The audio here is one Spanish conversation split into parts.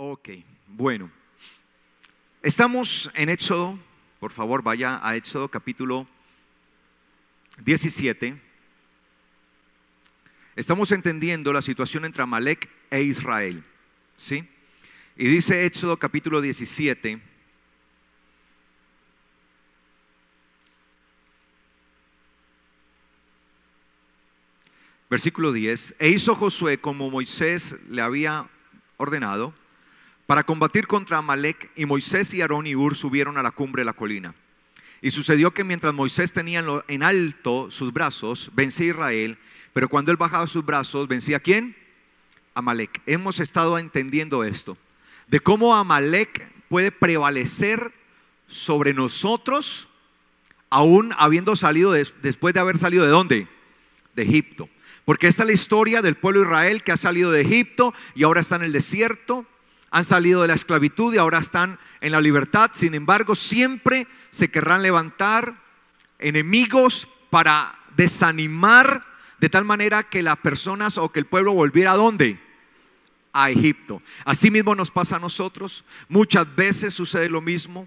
Ok, bueno. Estamos en Éxodo, por favor vaya a Éxodo capítulo 17. Estamos entendiendo la situación entre Amalek e Israel, ¿sí? Y dice Éxodo capítulo 17, versículo 10: E hizo Josué como Moisés le había ordenado para combatir contra Amalek, y Moisés y Aarón y Hur subieron a la cumbre de la colina. Y sucedió que mientras Moisés tenía en alto sus brazos, vencía a Israel, pero cuando él bajaba sus brazos, ¿vencía a quién? Amalek. Hemos estado entendiendo esto, de cómo Amalek puede prevalecer sobre nosotros, aún habiendo salido después de haber salido ¿de dónde? De Egipto. Porque esta es la historia del pueblo de Israel que ha salido de Egipto y ahora está en el desierto. Han salido de la esclavitud y ahora están en la libertad. Sin embargo, siempre se querrán levantar enemigos para desanimar, de tal manera que las personas o que el pueblo volviera ¿a dónde? A Egipto. Así mismo nos pasa a nosotros. Muchas veces sucede lo mismo.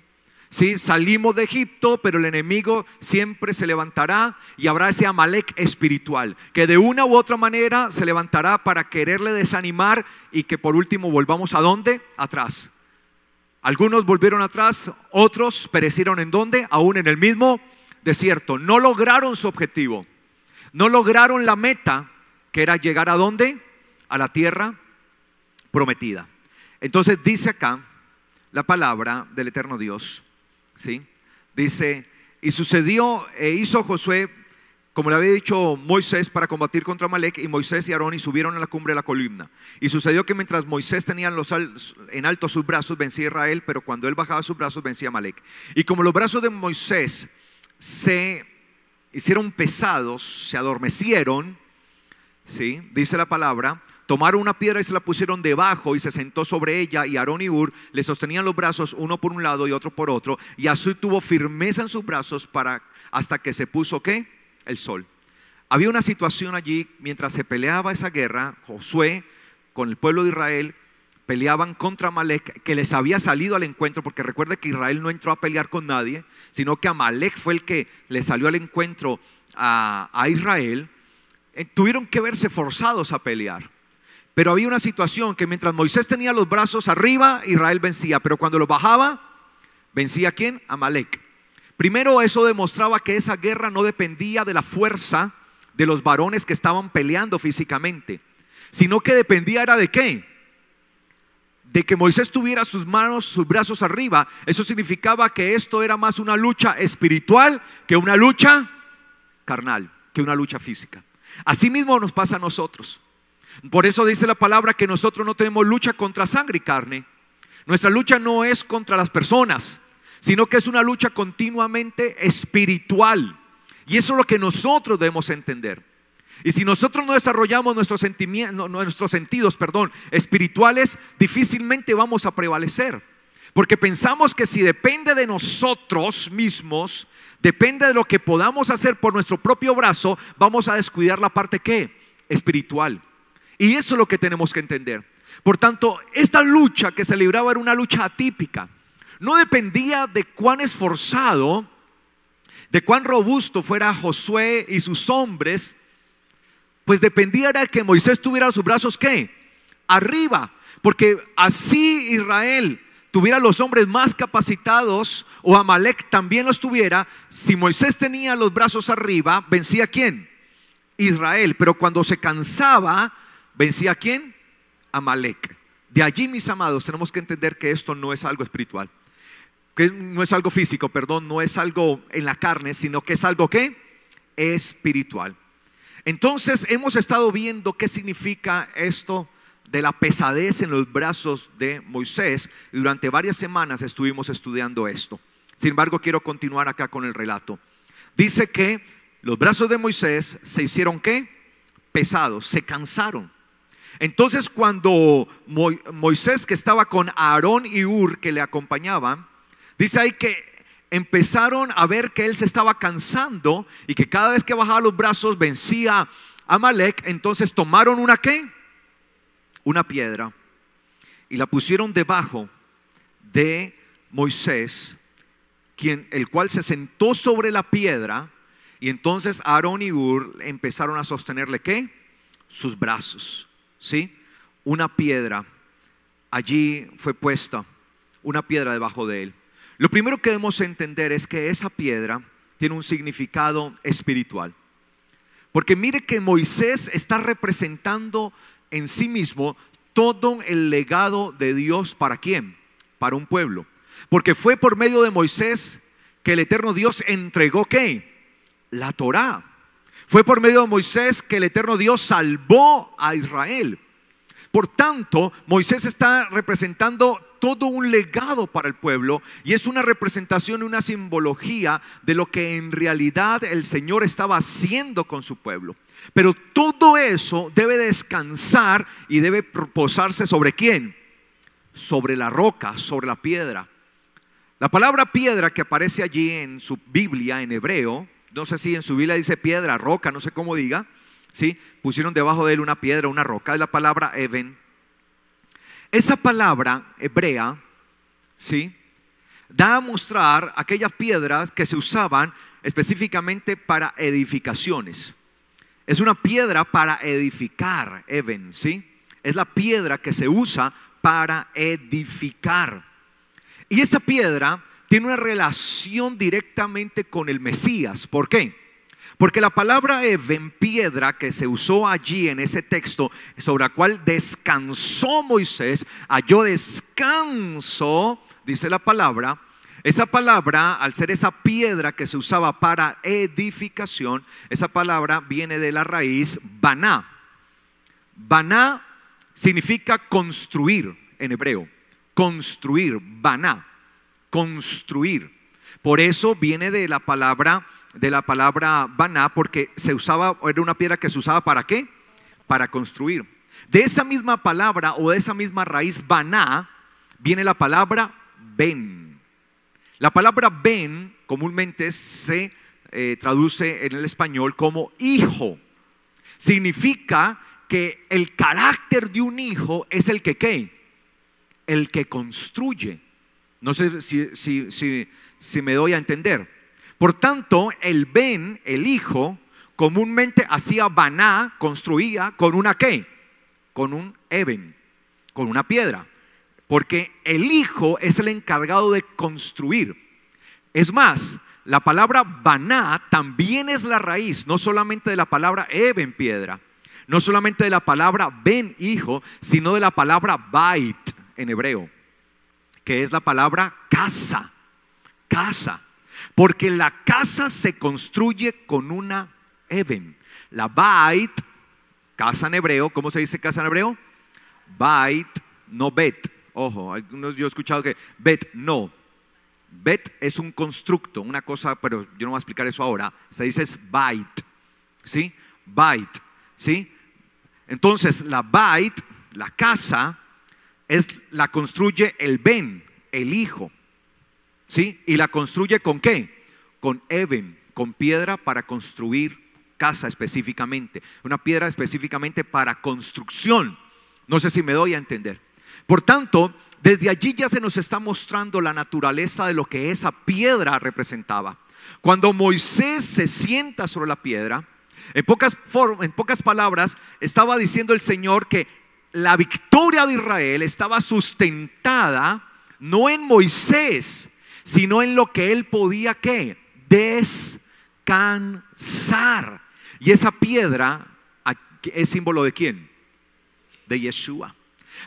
¿Sí? Salimos de Egipto, pero el enemigo siempre se levantará y habrá ese Amalek espiritual que de una u otra manera se levantará para quererle desanimar y que por último volvamos ¿a dónde? Atrás. Algunos volvieron atrás, otros perecieron ¿en dónde? Aún en el mismo desierto. No lograron su objetivo, no lograron la meta, que era llegar ¿a dónde? A la tierra prometida. Entonces dice acá la palabra del eterno Dios, ¿sí? Dice: y sucedió e hizo Josué como le había dicho Moisés para combatir contra Amalek, y Moisés y Aarón y subieron a la cumbre de la columna. Y sucedió que mientras Moisés tenía en alto sus brazos, vencía a Israel, pero cuando él bajaba sus brazos, vencía a Amalek. Y como los brazos de Moisés se hicieron pesados, se adormecieron, ¿sí? Dice la palabra, tomaron una piedra y se la pusieron debajo y se sentó sobre ella, y Aarón y Hur le sostenían los brazos uno por un lado y otro por otro, y así tuvo firmeza en sus brazos hasta que se puso ¿qué? El sol. Había una situación allí mientras se peleaba esa guerra. Josué con el pueblo de Israel peleaban contra Amalek, que les había salido al encuentro, porque recuerde que Israel no entró a pelear con nadie, sino que Amalek fue el que le salió al encuentro a Israel. Tuvieron que verse forzados a pelear. Pero había una situación que mientras Moisés tenía los brazos arriba, Israel vencía, pero cuando los bajaba, ¿vencía a quién? Amalek. Primero, eso demostraba que esa guerra no dependía de la fuerza de los varones que estaban peleando físicamente, sino que dependía era ¿de qué? De que Moisés tuviera sus manos, sus brazos arriba. Eso significaba que esto era más una lucha espiritual que una lucha carnal, que una lucha física. Así mismo nos pasa a nosotros. Por eso dice la palabra que nosotros no tenemos lucha contra sangre y carne. Nuestra lucha no es contra las personas, sino que es una lucha continuamente espiritual. Y eso es lo que nosotros debemos entender. Y si nosotros no desarrollamos nuestros sentidos espirituales, difícilmente vamos a prevalecer. Porque pensamos que si depende de nosotros mismos, depende de lo que podamos hacer por nuestro propio brazo, vamos a descuidar la parte ¿qué? Espiritual. Y eso es lo que tenemos que entender. Por tanto, esta lucha que se libraba era una lucha atípica. No dependía de cuán esforzado, de cuán robusto fuera Josué y sus hombres, pues dependía de que Moisés tuviera sus brazos ¿qué? Arriba. Porque así Israel tuviera los hombres más capacitados, o Amalek también los tuviera, si Moisés tenía los brazos arriba, ¿vencía a quién? Israel. Pero cuando se cansaba, ¿vencía a quién? Amalek. De allí, mis amados, tenemos que entender que esto no es algo espiritual, que no es algo físico, no es algo en la carne, sino que es algo ¿qué? Espiritual. Entonces hemos estado viendo qué significa esto de la pesadez en los brazos de Moisés, y durante varias semanas estuvimos estudiando esto. Sin embargo, quiero continuar acá con el relato. Dice que los brazos de Moisés se hicieron ¿qué? Pesados, se cansaron. Entonces cuando Moisés, que estaba con Aarón y Hur que le acompañaban, dice ahí que empezaron a ver que él se estaba cansando y que cada vez que bajaba los brazos vencía a Amalek. Entonces tomaron una ¿qué? Una piedra y la pusieron debajo de Moisés, el cual se sentó sobre la piedra, y entonces Aarón y Hur empezaron a sostenerle ¿qué? Sus brazos, ¿sí? Una piedra, allí fue puesta una piedra debajo de él. Lo primero que debemos entender es que esa piedra tiene un significado espiritual. Porque mire que Moisés está representando en sí mismo todo el legado de Dios. ¿Para quién? Para un pueblo. Porque fue por medio de Moisés que el eterno Dios entregó ¿qué? La Torá. Fue por medio de Moisés que el eterno Dios salvó a Israel. Por tanto, Moisés está representando todo un legado para el pueblo, y es una representación y una simbología de lo que en realidad el Señor estaba haciendo con su pueblo. Pero todo eso debe descansar y debe posarse ¿sobre quién? Sobre la roca, sobre la piedra. La palabra piedra que aparece allí en su Biblia en hebreo, no sé si en su Biblia dice piedra, roca, no sé cómo diga, ¿sí? Pusieron debajo de él una piedra, una roca, es la palabra even. Esa palabra hebrea, ¿sí?, da a mostrar aquellas piedras que se usaban específicamente para edificaciones. Es una piedra para edificar, even, ¿sí? Es la piedra que se usa para edificar. Y esa piedra tiene una relación directamente con el Mesías. ¿Por qué? Porque la palabra even, piedra, que se usó allí en ese texto sobre la cual descansó Moisés, halló descanso, dice la palabra. Esa palabra, al ser esa piedra que se usaba para edificación, esa palabra viene de la raíz baná. Baná significa construir en hebreo. Construir, baná, construir. Por eso viene de la palabra baná, porque se usaba, era una piedra que se usaba ¿para qué? Para construir. De esa misma palabra o de esa misma raíz baná viene la palabra ben. La palabra ben comúnmente se traduce en el español como hijo. Significa que el carácter de un hijo es el que ¿qué? El que construye. No sé si me doy a entender. Por tanto, el ben, el hijo, comúnmente hacía baná, construía con una ¿qué? Con un even, con una piedra. Porque el hijo es el encargado de construir. Es más, la palabra baná también es la raíz, no solamente de la palabra even, piedra, no solamente de la palabra ben, hijo, sino de la palabra bait en hebreo, que es la palabra casa, casa. Porque la casa se construye con una even. La bait, casa en hebreo, ¿cómo se dice casa en hebreo? Bait, no bet. Ojo, algunos yo he escuchado que bet, no. Bet es un constructo, una cosa, pero yo no voy a explicar eso ahora. Se dice es bait, ¿sí? Bait, ¿sí? Entonces la bait, la casa, la construye el ben, el hijo, ¿sí? Y la construye ¿con qué? Con even, con piedra para construir casa específicamente. Una piedra específicamente para construcción. No sé si me doy a entender. Por tanto, desde allí ya se nos está mostrando la naturaleza de lo que esa piedra representaba. Cuando Moisés se sienta sobre la piedra, en pocas palabras, estaba diciendo el Señor que la victoria de Israel estaba sustentada no en Moisés, sino en lo que él podía ¿qué? Descansar. Y esa piedra es símbolo ¿de quién? De Yeshua.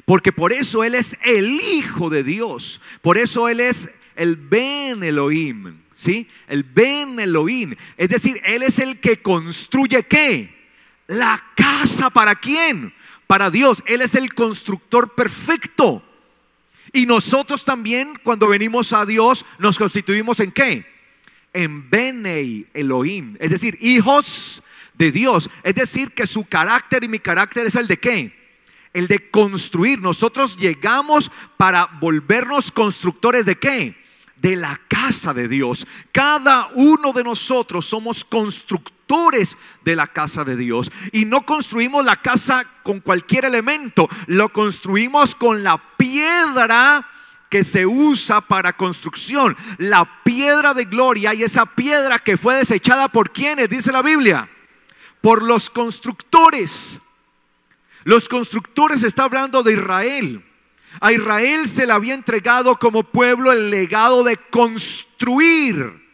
Porque por eso él es el Hijo de Dios. Por eso él es el Ben Elohim, ¿sí? El Ben Elohim. Es decir, él es el que construye ¿qué? La casa. ¿Para quién? Para Dios. Él es el constructor perfecto. Y nosotros también, cuando venimos a Dios, nos constituimos ¿en qué? En Benei Elohim, es decir, hijos de Dios. Es decir, que su carácter y mi carácter es el de ¿qué? El de construir. Nosotros llegamos para volvernos constructores ¿de qué? De la casa de Dios. Cada uno de nosotros somos constructores constructores de la casa de Dios. Y no construimos la casa con cualquier elemento, lo construimos con la piedra que se usa para construcción, la piedra de gloria. Y esa piedra que fue desechada por ¿quiénes? Dice la Biblia, por los constructores. Los constructores, está hablando de Israel. A Israel se le había entregado como pueblo el legado de construir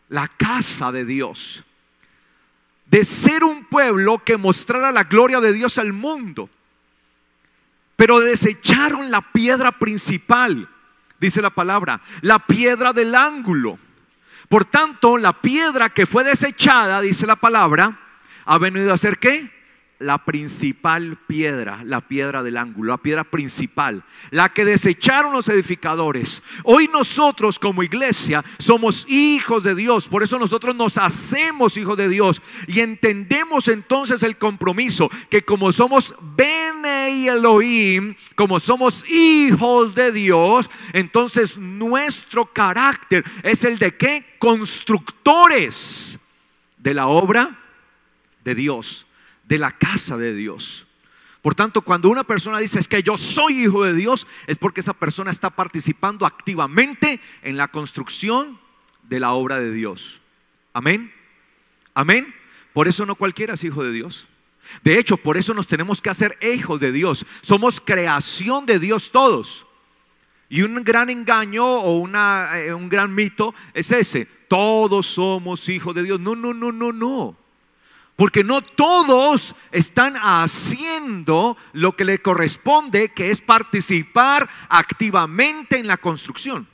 la casa de Dios, de ser un pueblo que mostrara la gloria de Dios al mundo. Pero desecharon la piedra principal, dice la palabra, la piedra del ángulo. Por tanto, la piedra que fue desechada, dice la palabra, ha venido a ser ¿qué? La principal piedra, la piedra del ángulo, la piedra principal, la que desecharon los edificadores. Hoy nosotros como iglesia somos hijos de Dios, por eso nosotros nos hacemos hijos de Dios y entendemos entonces el compromiso que como somos Bene Elohim, como somos hijos de Dios, entonces nuestro carácter es el de ¿qué? Constructores de la obra de Dios, de la casa de Dios. Por tanto, cuando una persona dice es que yo soy hijo de Dios, es porque esa persona está participando activamente en la construcción de la obra de Dios. Amén. Amén. Por eso no cualquiera es hijo de Dios. De hecho, por eso nos tenemos que hacer hijos de Dios. Somos creación de Dios todos. Y un gran engaño o un gran mito es ese: todos somos hijos de Dios. No, no, no, no, no. Porque no todos están haciendo lo que le corresponde, que es participar activamente en la construcción.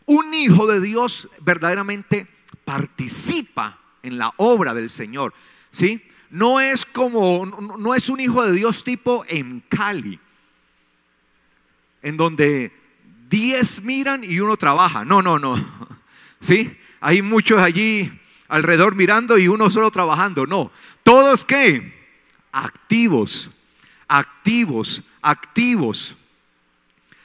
Un hijo de Dios verdaderamente participa en la obra del Señor, ¿sí? No es un hijo de Dios tipo en Cali, en donde 10 miran y uno trabaja. No, no, no. ¿Sí? Hay muchos allí alrededor mirando y uno solo trabajando. No, todos ¿qué? Activos, activos, activos.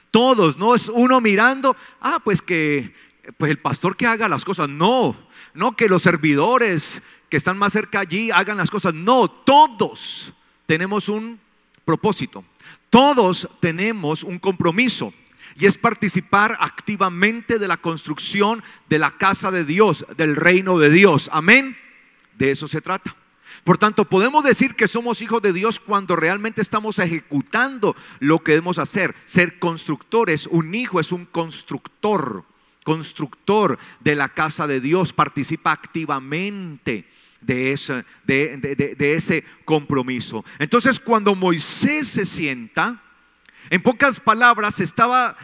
Todos, no es uno mirando, pues el pastor que haga las cosas. No, no que los servidores que están más cerca allí hagan las cosas. No, todos tenemos un propósito. Todos tenemos un compromiso. Y es participar activamente de la construcción de la casa de Dios, del reino de Dios. Amén. De eso se trata. Por tanto, podemos decir que somos hijos de Dios cuando realmente estamos ejecutando lo que debemos hacer. Ser constructores. Un hijo es un constructor de la casa de Dios. Participa activamente de ese compromiso. Entonces, cuando Moisés se sienta, en pocas palabras, estaba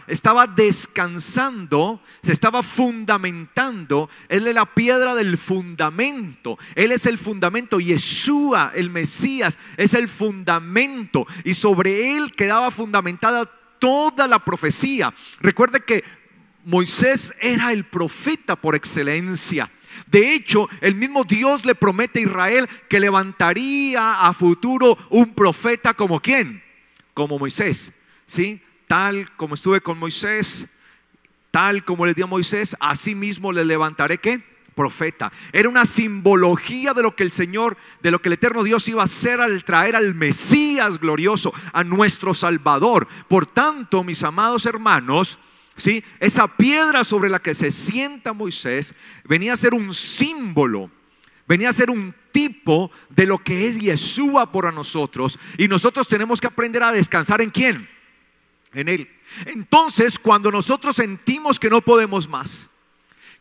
descansando, se estaba fundamentando. Él es la piedra del fundamento. Él es el fundamento. Yeshua, el Mesías, es el fundamento. Y sobre él quedaba fundamentada toda la profecía. Recuerde que Moisés era el profeta por excelencia. De hecho, el mismo Dios le promete a Israel que levantaría a futuro un profeta como ¿quién? Como Moisés. ¿Sí? Tal como estuve con Moisés, tal como le di a Moisés, así mismo le levantaré ¿qué? Profeta. Era una simbología de lo que el Señor, de lo que el eterno Dios iba a hacer al traer al Mesías glorioso, a nuestro Salvador. Por tanto, mis amados hermanos, ¿sí? Esa piedra sobre la que se sienta Moisés venía a ser un símbolo, venía a ser un tipo de lo que es Yeshua para nosotros. Y nosotros tenemos que aprender a descansar ¿en quién? En él. Entonces, cuando nosotros sentimos que no podemos más,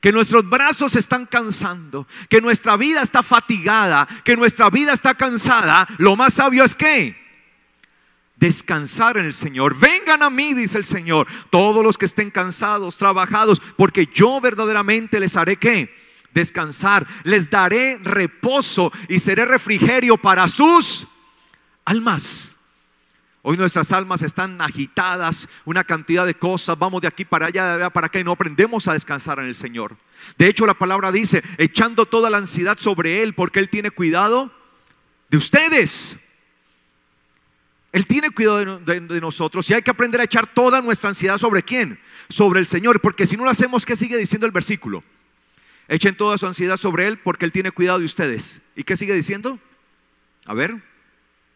que nuestros brazos se están cansando, que nuestra vida está fatigada, que nuestra vida está cansada, lo más sabio es ¿qué? Descansar en el Señor. Vengan a mí, dice el Señor, todos los que estén cansados, trabajados, porque yo verdaderamente les haré ¿qué? Descansar. Les daré reposo y seré refrigerio para sus almas. Hoy nuestras almas están agitadas, una cantidad de cosas, vamos de aquí para allá, de allá para acá, y no aprendemos a descansar en el Señor. De hecho, la palabra dice, echando toda la ansiedad sobre Él, porque Él tiene cuidado de ustedes. Él tiene cuidado de nosotros, y hay que aprender a echar toda nuestra ansiedad ¿sobre quién? Sobre el Señor, porque si no lo hacemos, ¿qué sigue diciendo el versículo? Echen toda su ansiedad sobre Él porque Él tiene cuidado de ustedes. ¿Y qué sigue diciendo? A ver,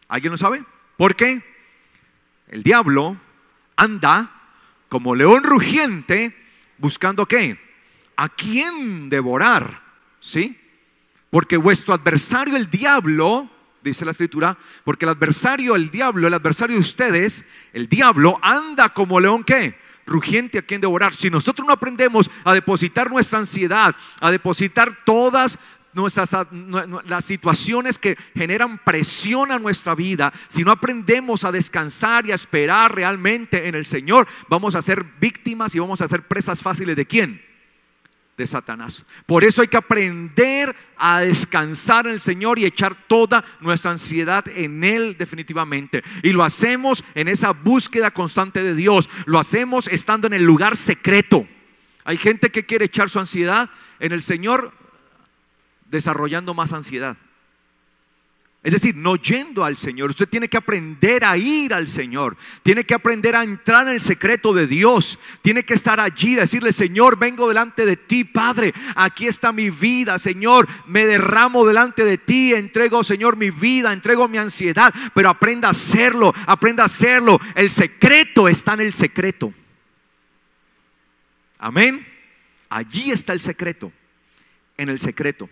¿alguien lo sabe? Porque el diablo anda como león rugiente buscando ¿qué? ¿A quién devorar? ¿Sí? Porque vuestro adversario el diablo, dice la escritura, porque el adversario el diablo, el adversario de ustedes, el diablo anda como león ¿qué? Rugiente a quien devorar. Si nosotros no aprendemos a depositar nuestra ansiedad, a depositar todas las situaciones que generan presión a nuestra vida, si no aprendemos a descansar y a esperar realmente en el Señor, vamos a ser víctimas y vamos a ser presas fáciles ¿de quién? De Satanás. Por eso hay que aprender a descansar en el Señor y echar toda nuestra ansiedad en Él definitivamente. Y lo hacemos en esa búsqueda constante de Dios. Lo hacemos estando en el lugar secreto. Hay gente que quiere echar su ansiedad en el Señor desarrollando más ansiedad. Es decir, no yendo al Señor. Usted tiene que aprender a ir al Señor. Tiene que aprender a entrar en el secreto de Dios. Tiene que estar allí, decirle: Señor, vengo delante de ti, Padre. Aquí está mi vida, Señor. Me derramo delante de ti. Entrego, Señor, mi vida. Entrego mi ansiedad. Pero aprenda a hacerlo. Aprenda a hacerlo. El secreto está en el secreto. Amén. Allí está el secreto. En el secreto.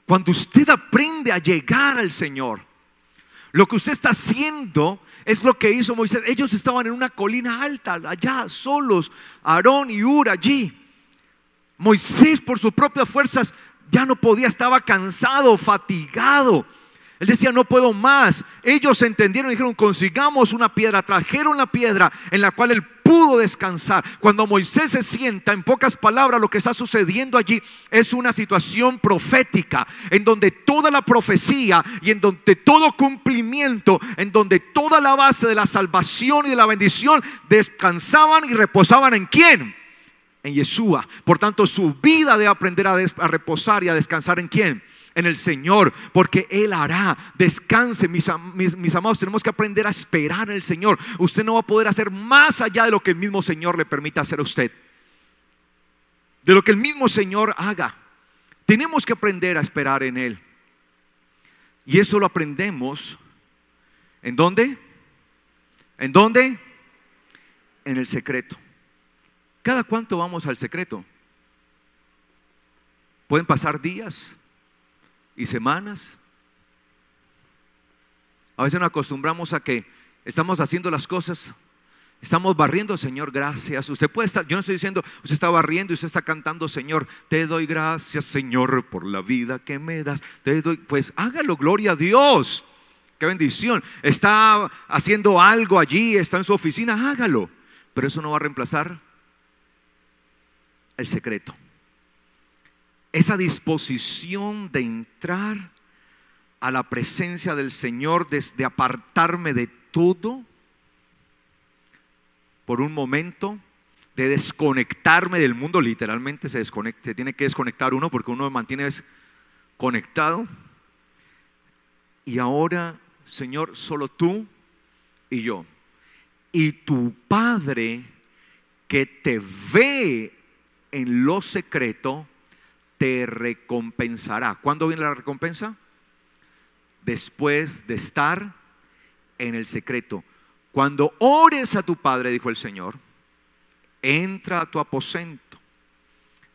Cuando usted aprende a llegar al Señor, lo que usted está haciendo es lo que hizo Moisés. Ellos estaban en una colina alta, allá solos, Aarón y Hur allí. Moisés por sus propias fuerzas ya no podía, estaba cansado, fatigado. Él decía: no puedo más. Ellos entendieron y dijeron: consigamos una piedra. Trajeron la piedra en la cual él pudo descansar. Cuando Moisés se sienta, en pocas palabras, lo que está sucediendo allí es una situación profética, en donde toda la profecía y en donde todo cumplimiento, en donde toda la base de la salvación y de la bendición descansaban y reposaban ¿en quién? En Yeshua. Por tanto, su vida debe aprender a reposar y a descansar ¿en quién? En el Señor, porque Él hará. Descanse, mis amados. Tenemos que aprender a esperar en el Señor. Usted no va a poder hacer más allá de lo que el mismo Señor le permita hacer a usted, de lo que el mismo Señor haga. Tenemos que aprender a esperar en Él. Y eso lo aprendemos ¿en dónde? ¿En dónde? En el secreto. ¿Cada cuánto vamos al secreto? Pueden pasar días y semanas. A veces nos acostumbramos a que estamos haciendo las cosas, estamos barriendo: Señor, gracias. Usted puede estar, yo no estoy diciendo usted está barriendo y usted está cantando: Señor, te doy gracias, Señor, por la vida que me das. Te doy, pues hágalo, gloria a Dios. Qué bendición. Está haciendo algo allí, está en su oficina, hágalo. Pero eso no va a reemplazar el secreto. Esa disposición de entrar a la presencia del Señor, de apartarme de todo por un momento, de desconectarme del mundo. Literalmente se tiene que desconectar uno, porque uno mantiene conectado. Y ahora, Señor, solo tú y yo. Y tu Padre, que te ve en lo secreto, te recompensará. ¿Cuándo viene la recompensa? Después de estar en el secreto. Cuando ores a tu Padre, dijo el Señor, entra a tu aposento,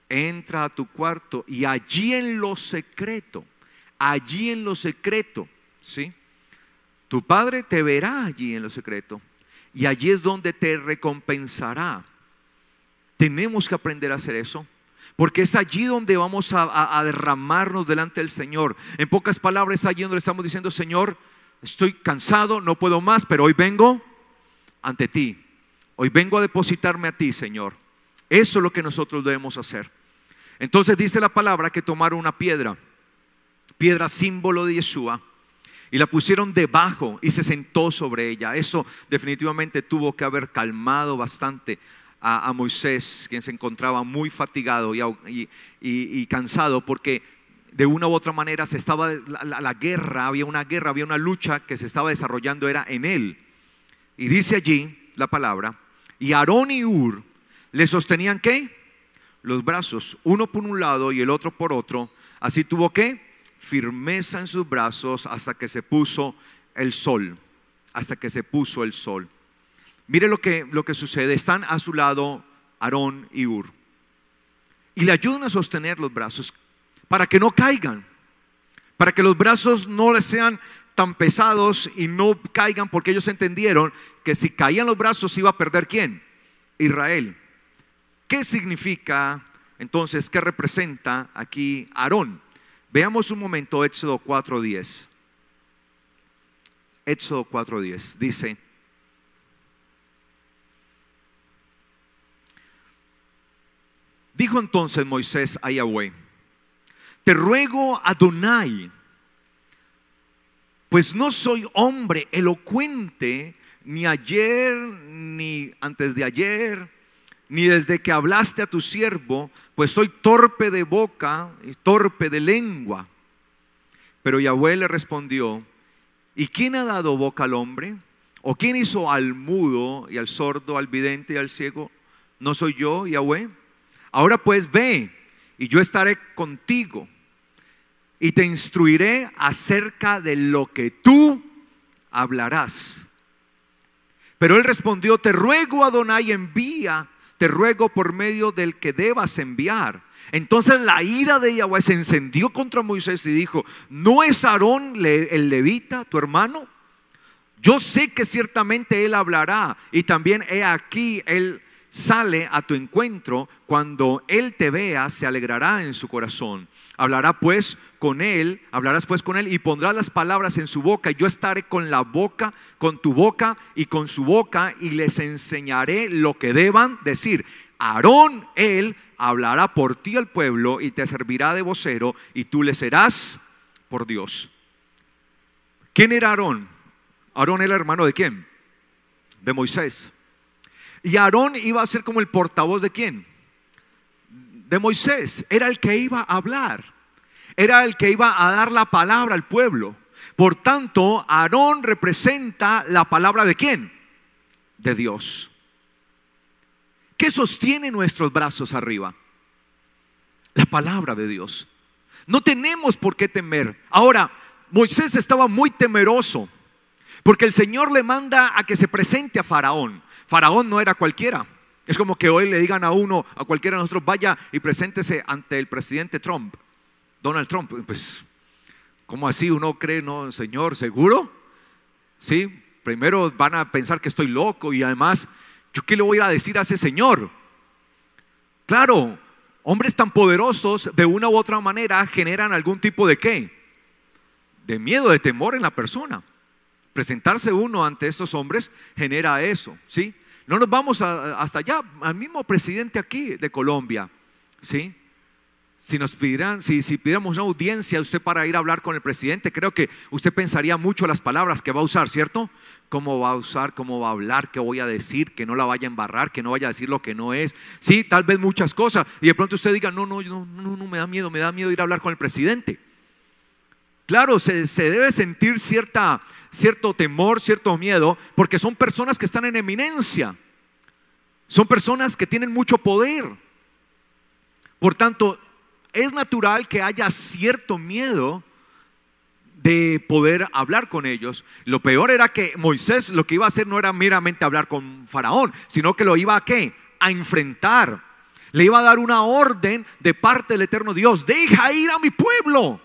entra a tu cuarto, y allí en lo secreto, ¿sí? Tu Padre te verá allí en lo secreto, y allí es donde te recompensará. Tenemos que aprender a hacer eso, porque es allí donde vamos a derramarnos delante del Señor. En pocas palabras, es allí donde le estamos diciendo: Señor, estoy cansado, no puedo más, pero hoy vengo ante ti. Hoy vengo a depositarme a ti, Señor. Eso es lo que nosotros debemos hacer. Entonces dice la palabra que tomaron una piedra símbolo de Yeshua, y la pusieron debajo y se sentó sobre ella. Eso definitivamente tuvo que haber calmado bastante a Moisés, quien se encontraba muy fatigado y cansado, porque de una u otra manera se estaba la guerra, había una lucha que se estaba desarrollando, era en él. Y dice allí la palabra: y Aarón y Hur le sostenían ¿qué? los brazos, uno por un lado y el otro por otro. Así tuvo que firmeza en sus brazos hasta que se puso el sol. Hasta que se puso el sol. Mire lo que sucede. Están a su lado Aarón y Hur. Y le ayudan a sostener los brazos para que no caigan. Para que los brazos no les sean tan pesados y no caigan, porque ellos entendieron que si caían los brazos iba a perder ¿quién? Israel. ¿Qué significa entonces? ¿Qué representa aquí Aarón? Veamos un momento Éxodo 4:10. Éxodo 4:10 dice: dijo entonces Moisés a Yahweh: te ruego, Adonai, pues no soy hombre elocuente, ni ayer, ni antes de ayer, ni desde que hablaste a tu siervo, pues soy torpe de boca y torpe de lengua. Pero Yahweh le respondió: ¿y quién ha dado boca al hombre? ¿O quién hizo al mudo y al sordo, al vidente y al ciego? ¿No soy yo, Yahweh? Ahora pues ve, y yo estaré contigo, y te instruiré acerca de lo que tú hablarás. Pero él respondió: te ruego, Adonai, envía, te ruego por medio del que debas enviar. Entonces la ira de Yahweh se encendió contra Moisés y dijo: ¿no es Aarón el levita, tu hermano? Yo sé que ciertamente él hablará, y también he aquí, él sale a tu encuentro. Cuando él te vea, se alegrará en su corazón. Hablarás pues con él y pondrás las palabras en su boca, y yo estaré con la boca, con tu boca y con su boca, y les enseñaré lo que deban decir. Aarón, él hablará por ti al pueblo y te servirá de vocero, y tú le serás por Dios. ¿Quién era Aarón? Aarón era hermano ¿de quién? De Moisés. Y Aarón iba a ser como el portavoz ¿de quién? De Moisés. Era el que iba a hablar, era el que iba a dar la palabra al pueblo. Por tanto, Aarón representa la palabra ¿de quién? De Dios. ¿Qué sostiene nuestros brazos arriba? La palabra de Dios. No tenemos por qué temer. Ahora, Moisés estaba muy temeroso, porque el Señor le manda a que se presente a Faraón. Faraón no era cualquiera. Es como que hoy le digan a uno, a cualquiera de nosotros: vaya y preséntese ante el presidente Trump, Donald Trump. Pues, ¿cómo así? Uno cree, no, Señor, ¿seguro? Sí, primero van a pensar que estoy loco, y además, ¿yo qué le voy a decir a ese señor? Claro, hombres tan poderosos de una u otra manera generan algún tipo de ¿qué? De miedo, de temor en la persona. Presentarse uno ante estos hombres genera eso, ¿sí? No nos vamos hasta allá, al mismo presidente aquí de Colombia, ¿sí? Si nos pidieran, si pidiéramos una audiencia usted para ir a hablar con el presidente, creo que usted pensaría mucho las palabras que va a usar, ¿cierto? ¿Cómo va a usar? ¿Cómo va a hablar? ¿Qué voy a decir? Que no la vaya a embarrar, que no vaya a decir lo que no es. Sí, tal vez muchas cosas. Y de pronto usted diga: no, me da miedo ir a hablar con el presidente. Claro, se debe sentir cierto temor, cierto miedo, porque son personas que están en eminencia. Son personas que tienen mucho poder. Por tanto, es natural que haya cierto miedo de poder hablar con ellos. Lo peor era que Moisés lo que iba a hacer no era meramente hablar con Faraón, sino que lo iba a ¿qué? A enfrentar. Le iba a dar una orden de parte del eterno Dios: deja ir a mi pueblo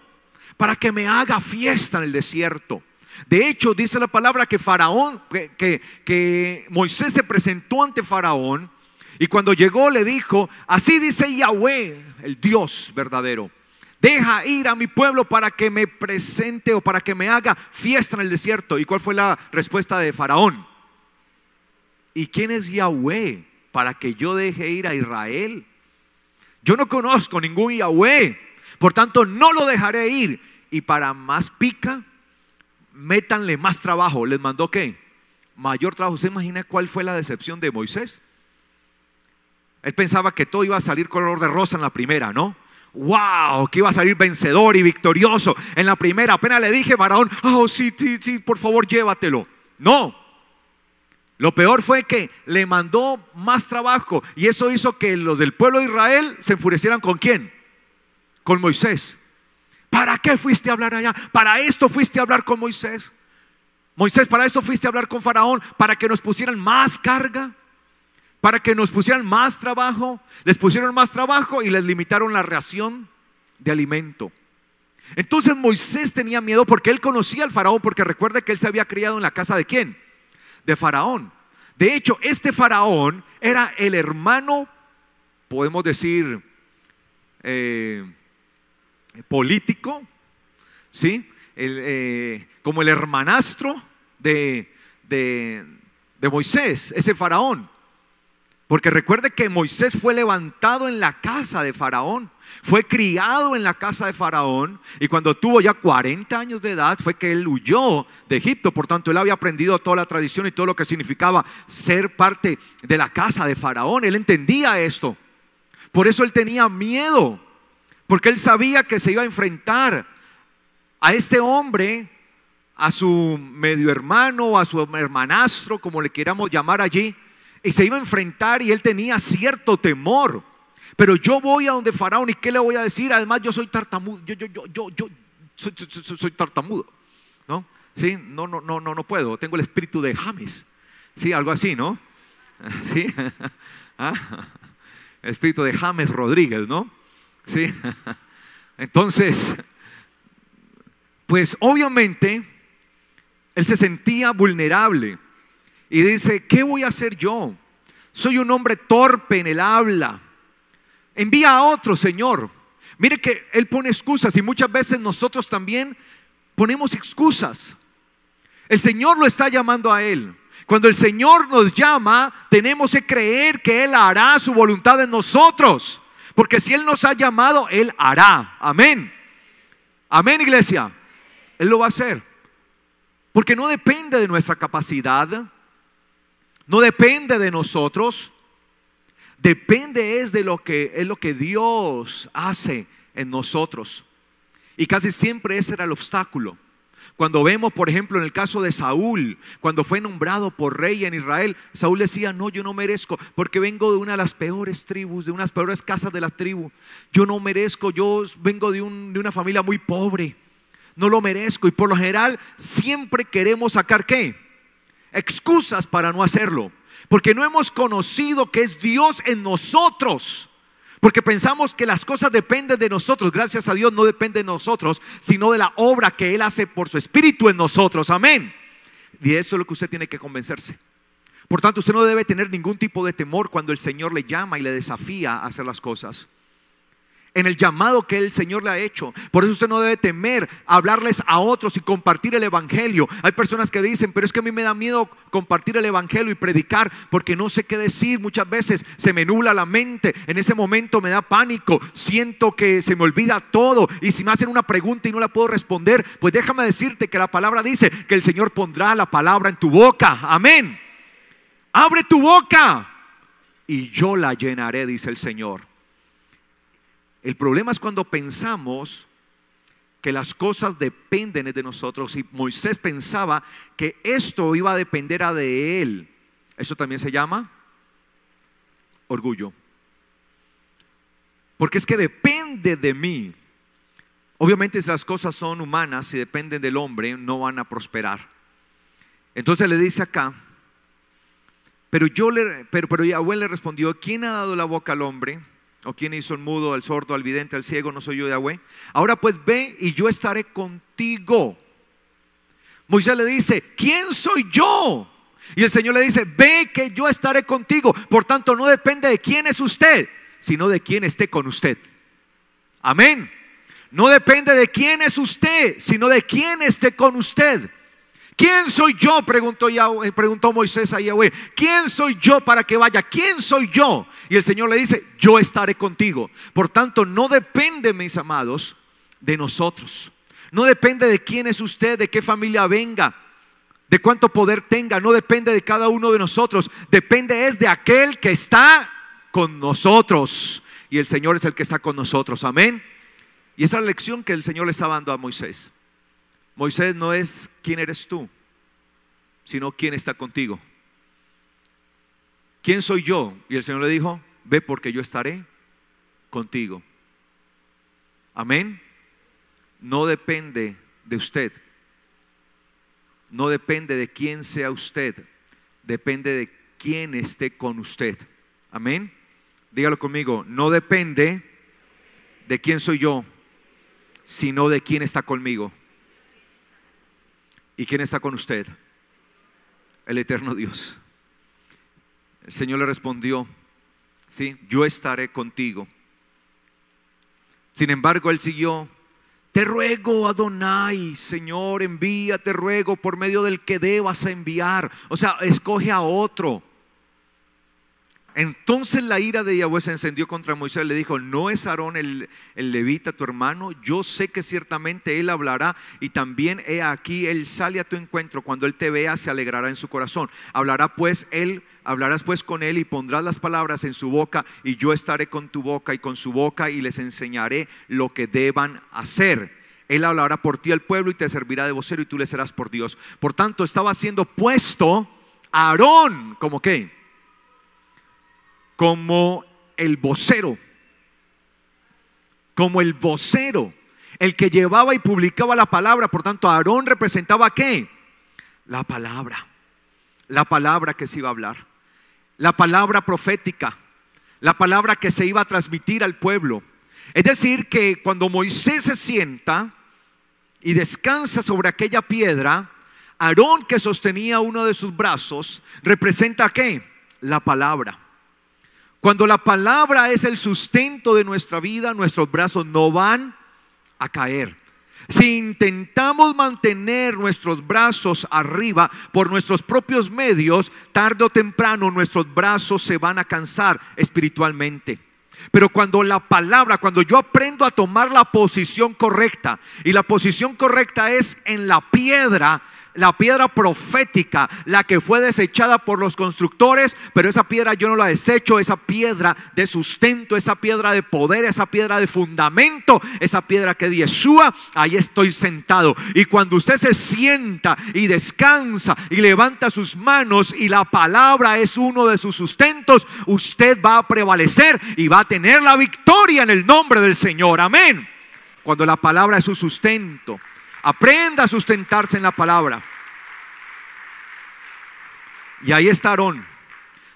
para que me haga fiesta en el desierto. De hecho, dice la palabra que Faraón, que Moisés se presentó ante Faraón, y cuando llegó le dijo: así dice Yahweh, el Dios verdadero, deja ir a mi pueblo para que me presente, o para que me haga fiesta en el desierto. ¿Y cuál fue la respuesta de Faraón? ¿Y quién es Yahweh para que yo deje ir a Israel? Yo no conozco ningún Yahweh, por tanto no lo dejaré ir. Y para más pica, métanle más trabajo. ¿Les mandó qué? Mayor trabajo. ¿Usted imagina cuál fue la decepción de Moisés? Él pensaba que todo iba a salir color de rosa en la primera, ¿no? ¡Wow! Que iba a salir vencedor y victorioso en la primera. Apenas le dije, Faraón: oh, sí, por favor, llévatelo. No. Lo peor fue que le mandó más trabajo y eso hizo que los del pueblo de Israel se enfurecieran. ¿Con quién? Con Moisés. ¿Para qué fuiste a hablar allá? Para esto fuiste a hablar con Moisés. Moisés, para esto fuiste a hablar con Faraón, para que nos pusieran más carga, para que nos pusieran más trabajo. Les pusieron más trabajo y les limitaron la ración de alimento. Entonces Moisés tenía miedo porque él conocía al Faraón, porque recuerde que él se había criado en la casa ¿de quién? De Faraón. De hecho, este Faraón era el hermano, podemos decir, político, ¿sí? Como el hermanastro de Moisés, ese Faraón. Porque recuerde que Moisés fue levantado en la casa de Faraón, fue criado en la casa de Faraón, y cuando tuvo ya 40 años de edad fue que él huyó de Egipto. Por tanto, él había aprendido toda la tradición y todo lo que significaba ser parte de la casa de Faraón. Él entendía esto. Por eso él tenía miedo, porque él sabía que se iba a enfrentar a este hombre, a su medio hermano, a su hermanastro, como le queramos llamar allí, y se iba a enfrentar, y él tenía cierto temor. Pero yo voy a donde Faraón, ¿y qué le voy a decir? Además yo soy tartamudo, yo soy tartamudo, ¿no? Sí, no puedo, tengo el espíritu de James, sí, algo así, ¿no? Sí, el espíritu de James Rodríguez, ¿no? Sí, entonces, pues obviamente él se sentía vulnerable y dice: ¿qué voy a hacer yo? Soy un hombre torpe en el habla. Envía a otro, Señor. Mire que él pone excusas y muchas veces nosotros también ponemos excusas. El Señor lo está llamando a él. Cuando el Señor nos llama, tenemos que creer que Él hará su voluntad en nosotros. Porque si Él nos ha llamado, Él hará. Amén. Amén, iglesia. Él lo va a hacer. Porque no depende de nuestra capacidad, no depende de nosotros. Depende es de lo que Dios hace en nosotros. Y casi siempre ese era el obstáculo. Cuando vemos, por ejemplo, en el caso de Saúl, cuando fue nombrado por rey en Israel, Saúl decía: no, yo no merezco, porque vengo de una de las peores tribus, de unas peores casas de la tribu. Yo no merezco, yo vengo de una familia muy pobre, no lo merezco. Y por lo general siempre queremos sacar ¿qué? Excusas para no hacerlo. Porque no hemos conocido que es Dios en nosotros. Porque pensamos que las cosas dependen de nosotros. Gracias a Dios no depende de nosotros, sino de la obra que Él hace por su Espíritu en nosotros. Amén. Y eso es lo que usted tiene que convencerse. Por tanto, usted no debe tener ningún tipo de temor cuando el Señor le llama y le desafía a hacer las cosas. En el llamado que el Señor le ha hecho. Por eso usted no debe temer hablarles a otros y compartir el evangelio. Hay personas que dicen: pero es que a mí me da miedo compartir el evangelio y predicar porque no sé qué decir. Muchas veces se me nubla la mente, en ese momento me da pánico, siento que se me olvida todo, y si me hacen una pregunta y no la puedo responder, pues déjame decirte que la palabra dice que el Señor pondrá la palabra en tu boca. Amén. Abre tu boca y yo la llenaré, dice el Señor. El problema es cuando pensamos que las cosas dependen de nosotros, y Moisés pensaba que esto iba a depender de él. Eso también se llama orgullo. Porque es que depende de mí. Obviamente si las cosas son humanas y dependen del hombre, no van a prosperar. Entonces le dice acá: pero Yahweh le respondió: ¿quién ha dado la boca al hombre? ¿O quién hizo el mudo, al sordo, al vidente, al ciego? ¿No soy yo, Yahweh? Ahora pues ve y yo estaré contigo. Moisés le dice: ¿quién soy yo? Y el Señor le dice: ve que yo estaré contigo. Por tanto, no depende de quién es usted, sino de quién esté con usted. Amén. No depende de quién es usted, sino de quién esté con usted. ¿Quién soy yo? Preguntó Moisés a Yahweh. ¿Quién soy yo para que vaya? ¿Quién soy yo? Y el Señor le dice: yo estaré contigo. Por tanto, no depende, mis amados, de nosotros. No depende de quién es usted, de qué familia venga, de cuánto poder tenga. No depende de cada uno de nosotros. Depende es de aquel que está con nosotros. Y el Señor es el que está con nosotros. Amén. Y esa es la lección que el Señor le está dando a Moisés. Moisés, no es quién eres tú, sino quién está contigo. ¿quién soy yo? Y el Señor le dijo, ve porque yo estaré contigo. Amén. No depende de usted, no depende de quién sea usted, depende de quién esté con usted. Amén. Dígalo conmigo, no depende de quién soy yo, sino de quién está conmigo. ¿Y quién está con usted? El eterno Dios. El Señor le respondió, sí, yo estaré contigo. Sin embargo, él siguió, te ruego, Adonai, Señor, envía, te ruego por medio del que debas enviar. O sea, escoge a otro. Entonces la ira de Yahweh se encendió contra Moisés. Le dijo, ¿no es Aarón el levita tu hermano? Yo sé que ciertamente él hablará, y también he aquí, él sale a tu encuentro. Cuando él te vea, se alegrará en su corazón. Hablarás pues con él y pondrás las palabras en su boca, y yo estaré con tu boca y con su boca, y les enseñaré lo que deban hacer. Él hablará por ti al pueblo y te servirá de vocero, y tú le serás por Dios. Por tanto, estaba siendo puesto Aarón, ¿como qué? Como el vocero, el que llevaba y publicaba la palabra. Por tanto, Aarón representaba ¿qué? La palabra que se iba a hablar, la palabra profética, la palabra que se iba a transmitir al pueblo. Es decir, que cuando Moisés se sienta y descansa sobre aquella piedra, Aarón, que sostenía uno de sus brazos, representa ¿qué? La palabra. Cuando la palabra es el sustento de nuestra vida, nuestros brazos no van a caer. Si intentamos mantener nuestros brazos arriba por nuestros propios medios, tarde o temprano nuestros brazos se van a cansar espiritualmente. Pero cuando yo aprendo a tomar la posición correcta, y la posición correcta es en la piedra profética, la que fue desechada por los constructores, pero esa piedra yo no la desecho, esa piedra de sustento, esa piedra de poder, esa piedra de fundamento, esa piedra que es Yeshua, ahí estoy sentado. Y cuando usted se sienta y descansa y levanta sus manos y la palabra es uno de sus sustentos, usted va a prevalecer y va a tener la victoria en el nombre del Señor. Amén. Cuando la palabra es su sustento, aprenda a sustentarse en la palabra. Y ahí está Aarón,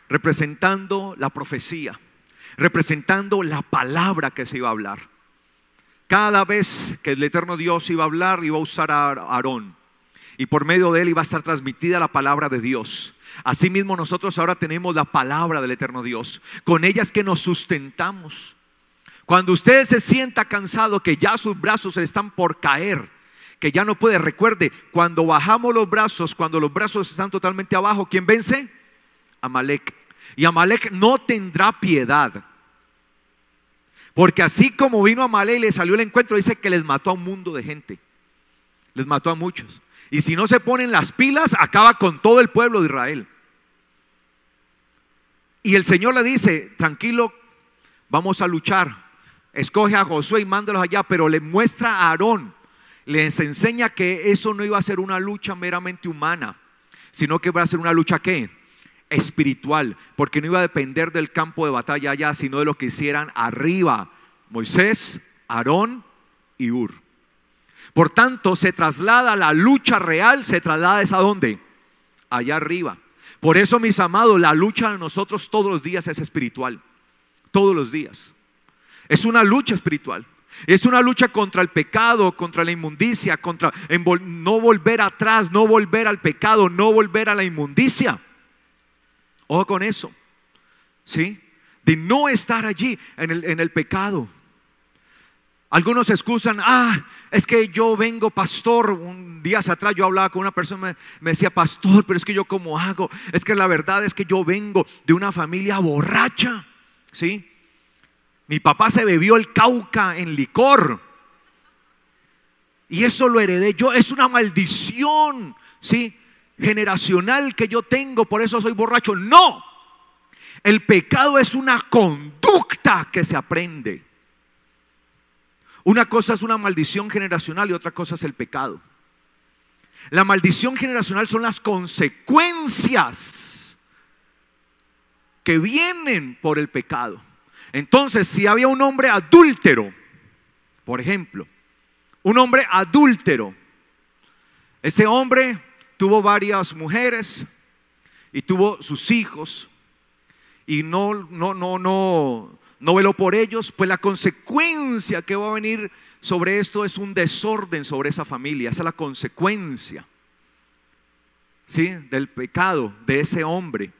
representando la profecía, representando la palabra que se iba a hablar. Cada vez que el eterno Dios iba a hablar, iba a usar a Aarón, y por medio de él iba a estar transmitida la palabra de Dios. Asimismo, nosotros ahora tenemos la palabra del eterno Dios, con ella es que nos sustentamos. Cuando usted se sienta cansado, que ya sus brazos se le están por caer, que ya no puede, recuerde, cuando bajamos los brazos, cuando los brazos están totalmente abajo, ¿quién vence? Amalek. Y Amalek no tendrá piedad, porque así como vino Amalek y le salió el encuentro, dice que les mató a un mundo de gente, les mató a muchos. Y si no se ponen las pilas, acaba con todo el pueblo de Israel. Y el Señor le dice, tranquilo, vamos a luchar. Escoge a Josué y mándalos allá, pero le muestra a Aarón, les enseña que eso no iba a ser una lucha meramente humana, sino que iba a ser una lucha ¿qué? Espiritual, porque no iba a depender del campo de batalla allá, sino de lo que hicieran arriba Moisés, Aarón y Hur. Por tanto, se traslada la lucha real, se traslada ¿a dónde? Allá arriba. Por eso, mis amados, la lucha de nosotros todos los días es espiritual. Todos los días es una lucha espiritual. Es una lucha contra el pecado, contra la inmundicia, contra no volver atrás, no volver al pecado, no volver a la inmundicia. Ojo con eso, ¿sí? De no estar allí en el pecado. Algunos se excusan, es que yo vengo, pastor. Un día atrás yo hablaba con una persona, me decía, pastor, pero es que yo ¿cómo hago? Es que la verdad es que yo vengo de una familia borracha, ¿sí? Mi papá se bebió el Cauca en licor y eso lo heredé yo. Es una maldición, ¿sí? Generacional que yo tengo, por eso soy borracho. No, el pecado es una conducta que se aprende. Una cosa es una maldición generacional y otra cosa es el pecado. La maldición generacional son las consecuencias que vienen por el pecado. Entonces, si había un hombre adúltero, por ejemplo, un hombre adúltero, este hombre tuvo varias mujeres y tuvo sus hijos y no veló por ellos, pues la consecuencia que va a venir sobre esto es un desorden sobre esa familia. Esa es la consecuencia, ¿sí?, del pecado de ese hombre.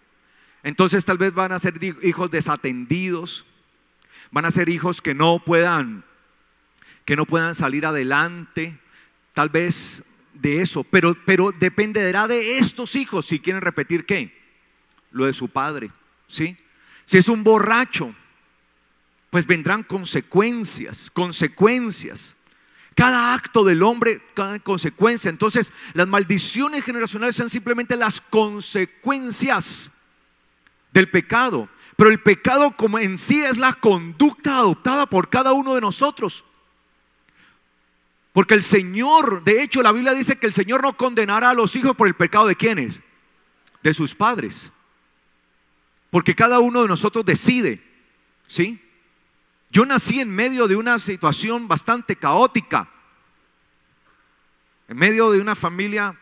Entonces tal vez van a ser hijos desatendidos, van a ser hijos que no puedan salir adelante, tal vez de eso, pero dependerá de estos hijos si quieren repetir ¿qué? Lo de su padre, ¿sí? Si es un borracho, pues vendrán consecuencias. Cada acto del hombre, cada consecuencia. Entonces, las maldiciones generacionales son simplemente las consecuencias del pecado. Pero el pecado como en sí es la conducta adoptada por cada uno de nosotros. Porque el Señor, de hecho la Biblia dice que el Señor no condenará a los hijos por el pecado de ¿quiénes? De sus padres. Porque cada uno de nosotros decide, ¿sí? Yo nací en medio de una situación bastante caótica, en medio de una familia,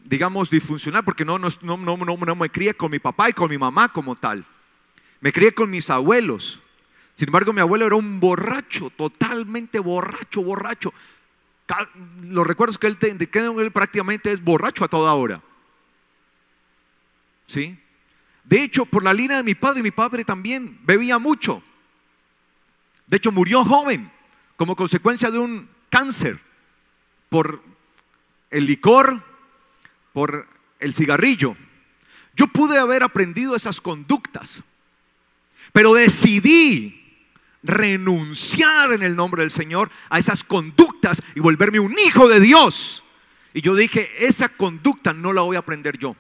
digamos, disfuncional, porque no me crié con mi papá y con mi mamá como tal. Me crié con mis abuelos. Sin embargo, mi abuelo era un borracho, totalmente borracho. Los recuerdos que él prácticamente es borracho a toda hora, ¿sí? De hecho, por la línea de mi padre también bebía mucho. De hecho, murió joven como consecuencia de un cáncer por el licor, por el cigarrillo. Yo pude haber aprendido esas conductas, pero decidí renunciar en el nombre del Señor a esas conductas y volverme un hijo de Dios. Y yo dije, esa conducta no la voy a aprender yo.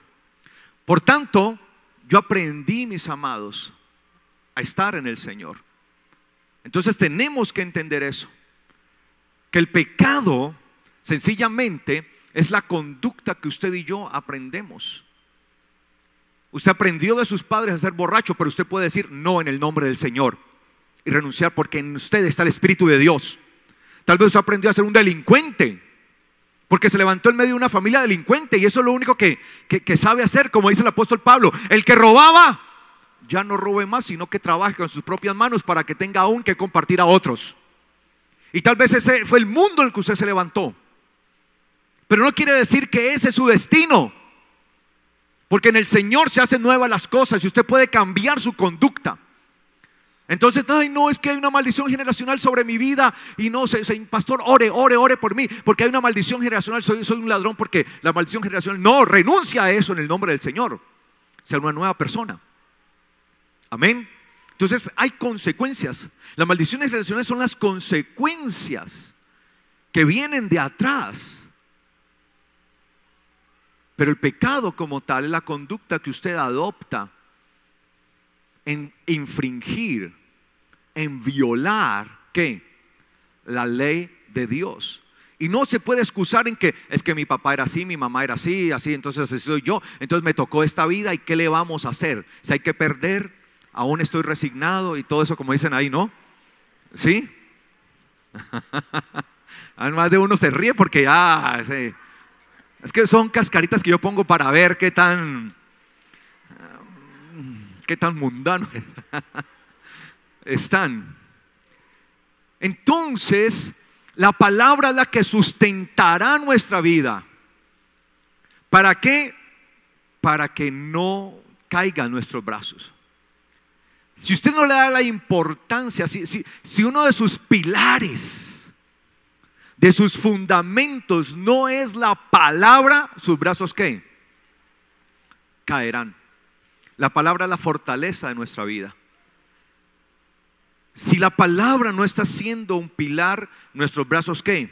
Por tanto, yo aprendí, mis amados, a estar en el Señor. Entonces tenemos que entender eso, que el pecado sencillamente es la conducta que usted y yo aprendemos. Usted aprendió de sus padres a ser borracho, pero usted puede decir no en el nombre del Señor y renunciar, porque en usted está el Espíritu de Dios. Tal vez usted aprendió a ser un delincuente porque se levantó en medio de una familia delincuente y eso es lo único que sabe hacer, como dice el apóstol Pablo. El que robaba, ya no robe más, sino que trabaje con sus propias manos para que tenga aún que compartir a otros. Y tal vez ese fue el mundo en el que usted se levantó, pero no quiere decir que ese es su destino, porque en el Señor se hacen nuevas las cosas y usted puede cambiar su conducta. Entonces, ay, no, es que hay una maldición generacional sobre mi vida y no, pastor, ore por mí, porque hay una maldición generacional, soy un ladrón porque la maldición generacional. No, renuncia a eso en el nombre del Señor, sea una nueva persona. Amén. Entonces hay consecuencias. Las maldiciones generacionales son las consecuencias que vienen de atrás. Pero el pecado como tal es la conducta que usted adopta en infringir, en violar, ¿qué? La ley de Dios. Y no se puede excusar en que es que mi papá era así, mi mamá era así, entonces así soy yo, entonces me tocó esta vida y ¿qué le vamos a hacer? Si hay que perder, aún estoy resignado y todo eso como dicen ahí, ¿no? ¿Sí? Además de uno se ríe porque sí. Es que son cascaritas que yo pongo para ver qué tan mundano están. Entonces, la palabra es la que sustentará nuestra vida. ¿Para qué? Para que no caiga en nuestros brazos. Si usted no le da la importancia, si uno de sus pilares, de sus fundamentos no es la palabra, sus brazos ¿qué? Caerán. La palabra es la fortaleza de nuestra vida. Si la palabra no está siendo un pilar, nuestros brazos ¿qué?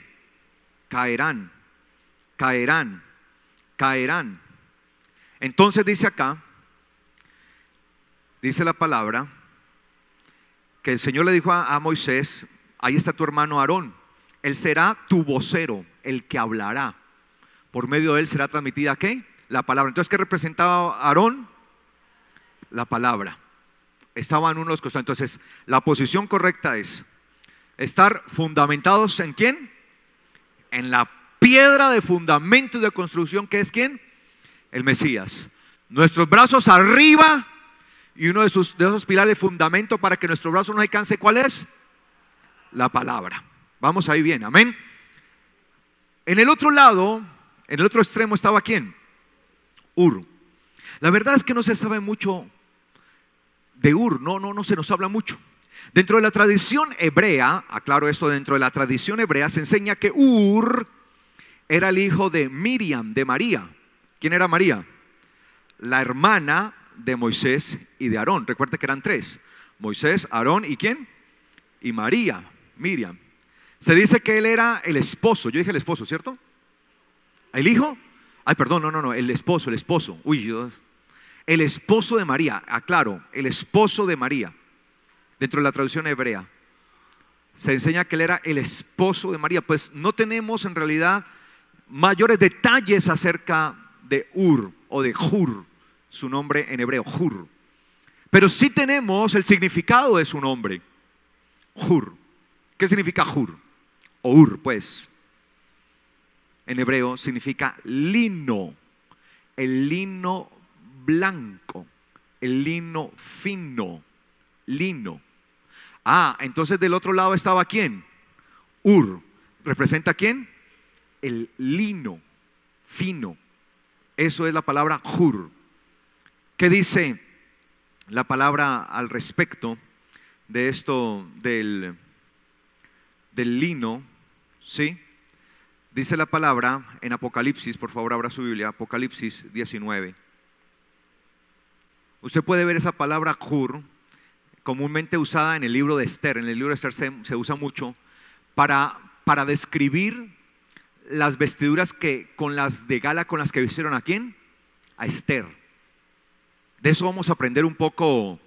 Caerán. Entonces dice acá, dice la palabra, que el Señor le dijo a Moisés, ahí está tu hermano Aarón, él será tu vocero, el que hablará. Por medio de él será transmitida ¿qué? La palabra. Entonces, ¿qué representaba Aarón? La palabra. Estaba en uno de los costados. Entonces, la posición correcta es estar fundamentados ¿en quién? En la piedra de fundamento y de construcción, que es ¿quién? El Mesías. Nuestros brazos arriba y uno de esos pilares de fundamento para que nuestro brazo no alcance, ¿cuál es? La palabra. Vamos ahí bien, amén. En el otro lado, en el otro extremo estaba ¿quién? Ur. La verdad es que no se sabe mucho de Ur, no se nos habla mucho. Dentro de la tradición hebrea, aclaro esto, dentro de la tradición hebrea se enseña que Ur era el hijo de Miriam, de María. ¿Quién era María? La hermana de Moisés y de Aarón. Recuerda que eran tres: Moisés, Aarón y ¿quién? Y María, Miriam. Se dice que él era el esposo. Yo dije el esposo, ¿cierto? ¿El hijo? Ay, perdón, no, el esposo. Uy, Dios. El esposo de María, aclaro, el esposo de María. Dentro de la traducción hebrea se enseña que él era el esposo de María. Pues no tenemos en realidad mayores detalles acerca de Ur o de Hur, su nombre en hebreo, Hur. Pero sí tenemos el significado de su nombre, Hur. ¿Qué significa Hur? O Ur, pues, en hebreo significa lino, el lino blanco, el lino fino, lino. Ah, entonces del otro lado estaba ¿quién? Ur. ¿Representa quién? El lino fino. Eso es la palabra Hur. ¿Qué dice la palabra al respecto de esto del lino? ¿Sí? Dice la palabra en Apocalipsis, por favor abra su Biblia, Apocalipsis 19. Usted puede ver esa palabra Hur comúnmente usada en el libro de Esther. En el libro de Esther se usa mucho para describir las vestiduras con las de gala con las que vistieron ¿a quién? A Esther. De eso vamos a aprender un poco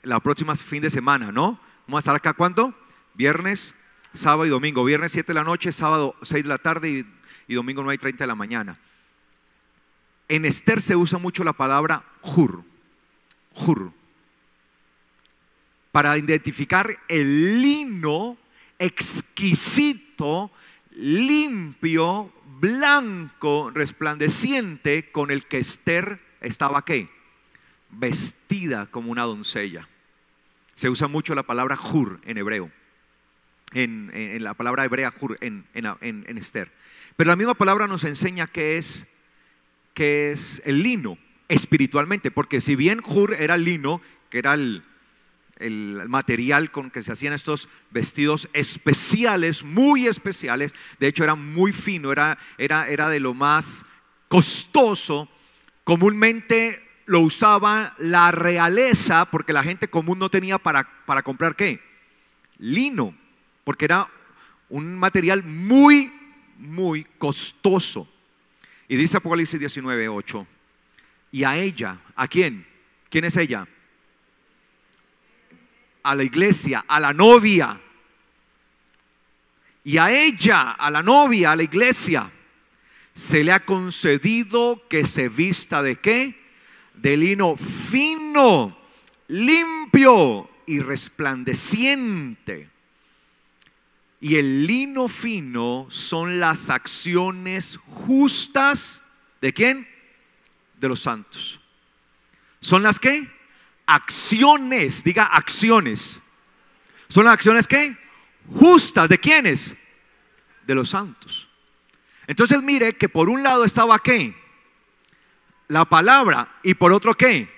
la próxima fin de semana, ¿no? Vamos a estar acá ¿cuándo? Viernes, sábado y domingo. Viernes 7 de la noche, sábado 6 de la tarde y domingo 9:30 de la mañana. En Esther se usa mucho la palabra Hur, para identificar el lino exquisito, limpio, blanco, resplandeciente, con el que Esther estaba ¿qué? Vestida como una doncella. Se usa mucho la palabra Hur en hebreo, en la palabra hebrea Hur en Esther. Pero la misma palabra nos enseña que es el lino espiritualmente, porque si bien Hur era el lino, que era el material con que se hacían estos vestidos especiales, muy especiales, de hecho era muy fino, era de lo más costoso. Comúnmente lo usaba la realeza, porque la gente común no tenía para comprar ¿qué? Lino, porque era un material muy, muy costoso. Y dice Apocalipsis 19:8, y a ella, ¿a quién? ¿Quién es ella? A la iglesia, a la novia. Y a ella, a la novia, a la iglesia, se le ha concedido que se vista ¿de qué? De lino fino, limpio y resplandeciente. Y el lino fino son las acciones justas ¿de quién? De los santos. ¿Son las qué? Acciones, diga acciones. ¿Son las acciones qué? Justas. ¿De quiénes? De los santos. Entonces mire que por un lado estaba ¿qué? La palabra, y por otro ¿qué?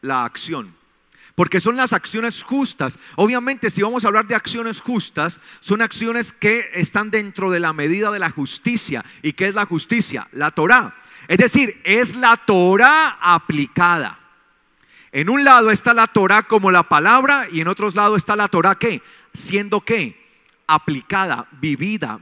La acción. Porque son las acciones justas. Obviamente si vamos a hablar de acciones justas, son acciones que están dentro de la medida de la justicia. ¿Y qué es la justicia? La Torá. Es decir, es la Torá aplicada. En un lado está la Torá como la palabra, y en otros lados está la Torá ¿qué? Siendo ¿qué? Aplicada, vivida.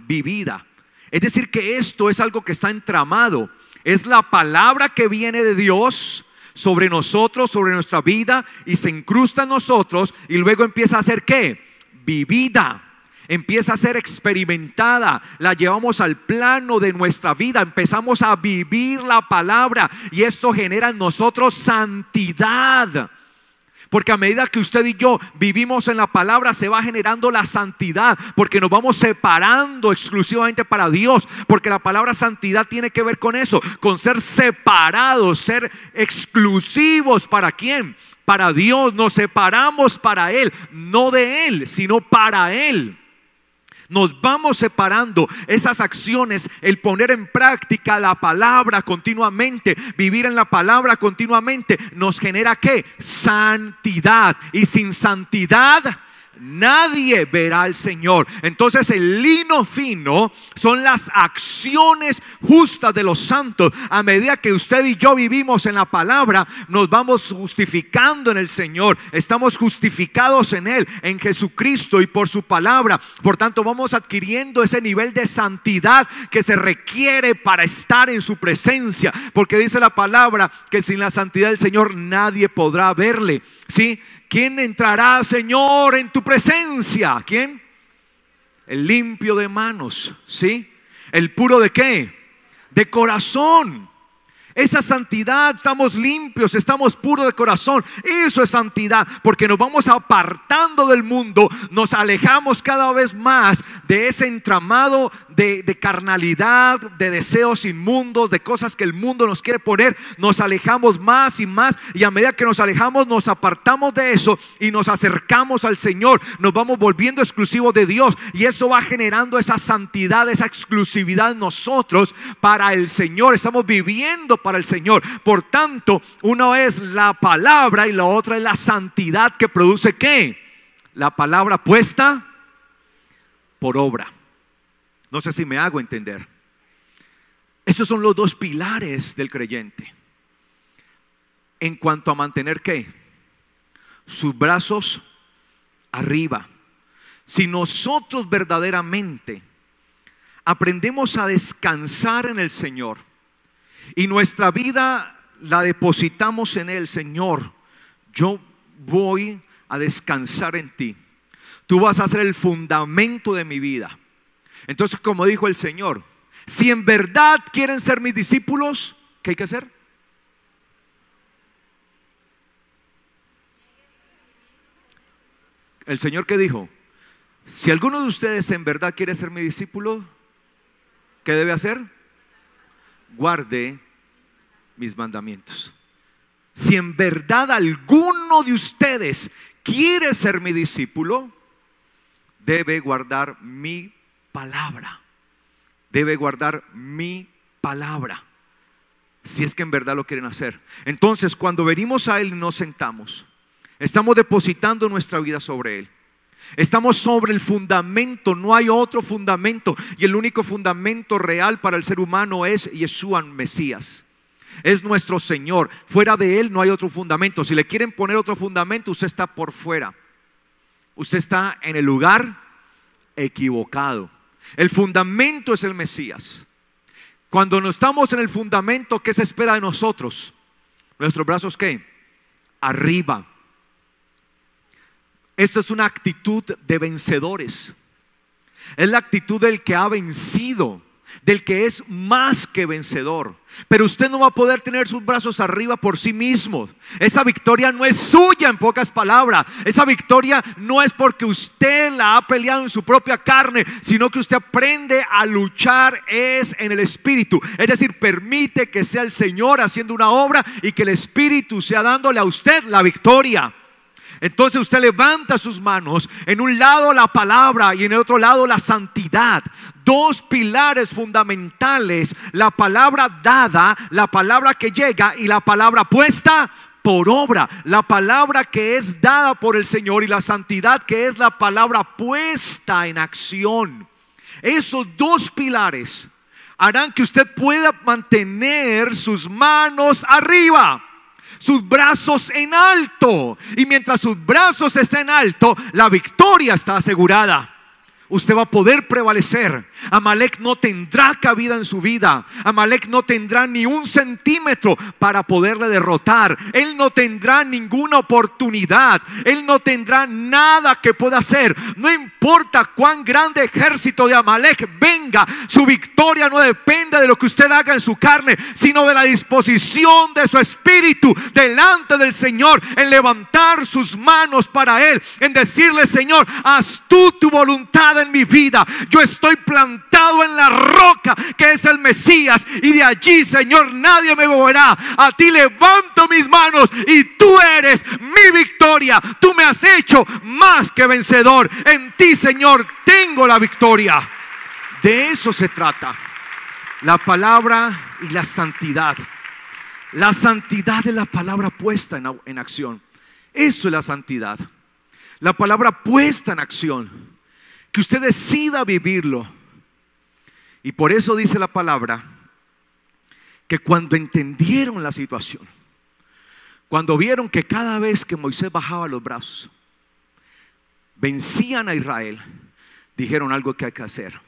Es decir, que esto es algo que está entramado. Es la palabra que viene de Dios sobre nosotros, sobre nuestra vida, y se incrusta en nosotros, y luego empieza a ser ¿qué? Vivida. Empieza a ser experimentada, la llevamos al plano de nuestra vida, empezamos a vivir la palabra, y esto genera en nosotros santidad. Porque a medida que usted y yo vivimos en la palabra, se va generando la santidad, porque nos vamos separando exclusivamente para Dios. Porque la palabra santidad tiene que ver con eso, con ser separados, ser exclusivos. ¿Para quién? Para Dios. Nos separamos para Él, no de Él, sino para Él. Nos vamos separando. Esas acciones, el poner en práctica la palabra continuamente, vivir en la palabra continuamente, nos genera ¿qué? Santidad. Y sin santidad nadie verá al Señor. Entonces el lino fino son las acciones justas de los santos. A medida que usted y yo vivimos en la palabra, nos vamos justificando en el Señor. Estamos justificados en Él, en Jesucristo y por su palabra. Por tanto, vamos adquiriendo ese nivel de santidad que se requiere para estar en su presencia. Porque dice la palabra que sin la santidad del Señor nadie podrá verle. ¿Sí? ¿Quién entrará, Señor, en tu presencia? ¿Quién? El limpio de manos, ¿sí? ¿El puro de qué? De corazón. Esa santidad, estamos limpios, estamos puros de corazón. Eso es santidad, porque nos vamos apartando del mundo, nos alejamos cada vez más de ese entramado de carnalidad, de deseos inmundos, de cosas que el mundo nos quiere poner. Nos alejamos más y más, y a medida que nos alejamos, nos apartamos de eso y nos acercamos al Señor. Nos vamos volviendo exclusivos de Dios, y eso va generando esa santidad, esa exclusividad en nosotros para el Señor. Estamos viviendo para el Señor. Por tanto, una es la palabra y la otra es la santidad, que produce ¿qué? La palabra puesta por obra. No sé si me hago entender. Estos son los dos pilares del creyente en cuanto a mantener ¿qué? Sus brazos arriba. Si nosotros verdaderamente aprendemos a descansar en el Señor y nuestra vida la depositamos en Él: Señor, yo voy a descansar en ti, tú vas a ser el fundamento de mi vida. Entonces, como dijo el Señor, si en verdad quieren ser mis discípulos, ¿qué hay que hacer? El Señor, ¿qué dijo? Si alguno de ustedes en verdad quiere ser mi discípulo, ¿qué debe hacer? Guarde mis mandamientos. Si en verdad alguno de ustedes quiere ser mi discípulo, debe guardar mi palabra. Debe guardar mi palabra. Si es que en verdad lo quieren hacer. Entonces, cuando venimos a Él y nos sentamos, estamos depositando nuestra vida sobre Él. Estamos sobre el fundamento, no hay otro fundamento. Y el único fundamento real para el ser humano es Yeshua, Mesías. Es nuestro Señor. Fuera de Él no hay otro fundamento. Si le quieren poner otro fundamento, usted está por fuera. Usted está en el lugar equivocado. El fundamento es el Mesías. Cuando no estamos en el fundamento, ¿qué se espera de nosotros? Nuestros brazos ¿qué? Arriba. Esta es una actitud de vencedores. Es la actitud del que ha vencido, del que es más que vencedor. Pero usted no va a poder tener sus brazos arriba por sí mismo. Esa victoria no es suya, en pocas palabras. Esa victoria no es porque usted la ha peleado en su propia carne, sino que usted aprende a luchar es en el Espíritu. Es decir, permite que sea el Señor haciendo una obra y que el Espíritu sea dándole a usted la victoria. Entonces usted levanta sus manos, en un lado la palabra y en el otro lado la santidad. Dos pilares fundamentales: la palabra dada, la palabra que llega, y la palabra puesta por obra. La palabra que es dada por el Señor y la santidad que es la palabra puesta en acción. Esos dos pilares harán que usted pueda mantener sus manos arriba, sus brazos en alto. Y mientras sus brazos estén en alto, la victoria está asegurada. usted va a poder prevalecer. Amalek no tendrá cabida en su vida. Amalek no tendrá ni un centímetro para poderle derrotar. Él no tendrá ninguna oportunidad. Él no tendrá nada que pueda hacer. No importa cuán grande ejército de Amalek venga, su victoria no depende de lo que usted haga en su carne, sino de la disposición de su espíritu delante del Señor, en levantar sus manos para Él, en decirle: Señor, haz tú tu voluntad en mi vida. Yo estoy plantado en la roca que es el Mesías, y de allí, Señor, nadie me moverá. A ti levanto mis manos y tú eres mi victoria. Tú me has hecho más que vencedor. En ti, Señor, tengo la victoria. De eso se trata la palabra y la santidad. La santidad es la palabra puesta en acción. Eso es la santidad. La palabra puesta en acción, que usted decida vivirlo. Y por eso dice la palabra que cuando entendieron la situación, cuando vieron que cada vez que Moisés bajaba los brazos vencían a Israel, dijeron: algo que hay que hacer.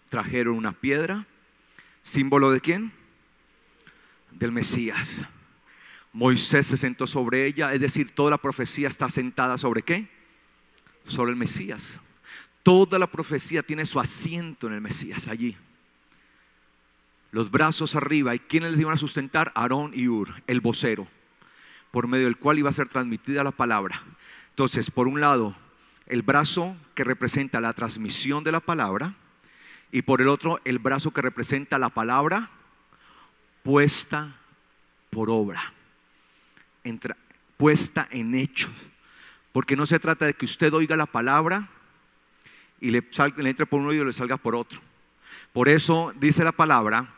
Trajeron una piedra, símbolo de ¿quién? Del Mesías. Moisés se sentó sobre ella, es decir, toda la profecía está sentada ¿sobre qué? Sobre el Mesías. Toda la profecía tiene su asiento en el Mesías allí. Los brazos arriba. ¿Y quiénes les iban a sustentar? Aarón y Hur, el vocero, por medio del cual iba a ser transmitida la palabra. Entonces, por un lado, el brazo que representa la transmisión de la palabra, y por el otro, el brazo que representa la palabra puesta por obra, puesta en hechos. Porque no se trata de que usted oiga la palabra y le entre por un oído y le salga por otro. Por eso dice la palabra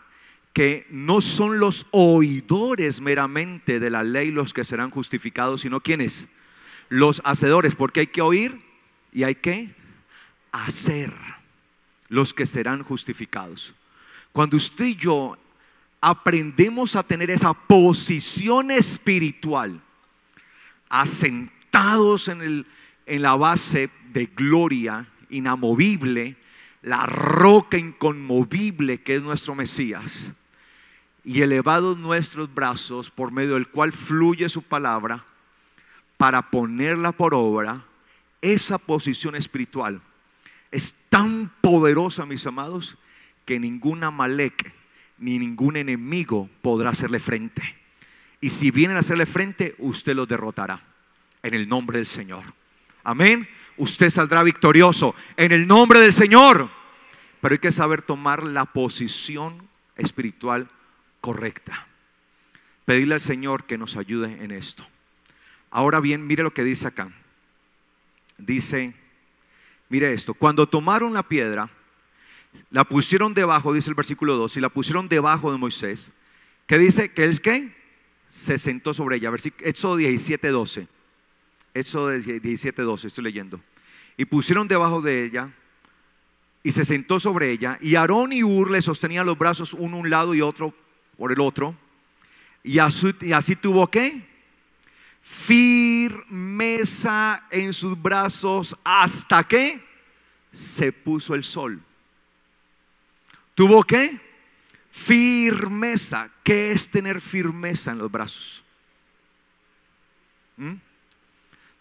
que no son los oidores meramente de la ley los que serán justificados, sino ¿quiénes? Los hacedores, porque hay que oír y hay que hacer, los que serán justificados. Cuando usted y yo aprendemos a tener esa posición espiritual, asentados en la base de gloria inamovible, la roca inconmovible que es nuestro Mesías, y elevados nuestros brazos por medio del cual fluye su palabra para ponerla por obra, esa posición espiritual es tan poderosa, mis amados, que ningún Amalek ni ningún enemigo podrá hacerle frente. Y si vienen a hacerle frente, usted los derrotará en el nombre del Señor. Amén. Usted saldrá victorioso en el nombre del Señor. Pero hay que saber tomar la posición espiritual correcta. Pedirle al Señor que nos ayude en esto. Ahora bien, mire lo que dice acá. Dice, mire esto: cuando tomaron la piedra, la pusieron debajo, dice el versículo 2, y la pusieron debajo de Moisés. ¿Qué dice? ¿Que él qué? Se sentó sobre ella. Éxodo 17:12. Éxodo 17:12, estoy leyendo. Y pusieron debajo de ella y se sentó sobre ella, y Aarón y Hur le sostenían los brazos uno a un lado y otro por el otro, y así tuvo ¿qué? Firmeza en sus brazos hasta que se puso el sol. ¿Tuvo qué? Firmeza. ¿Qué es tener firmeza en los brazos?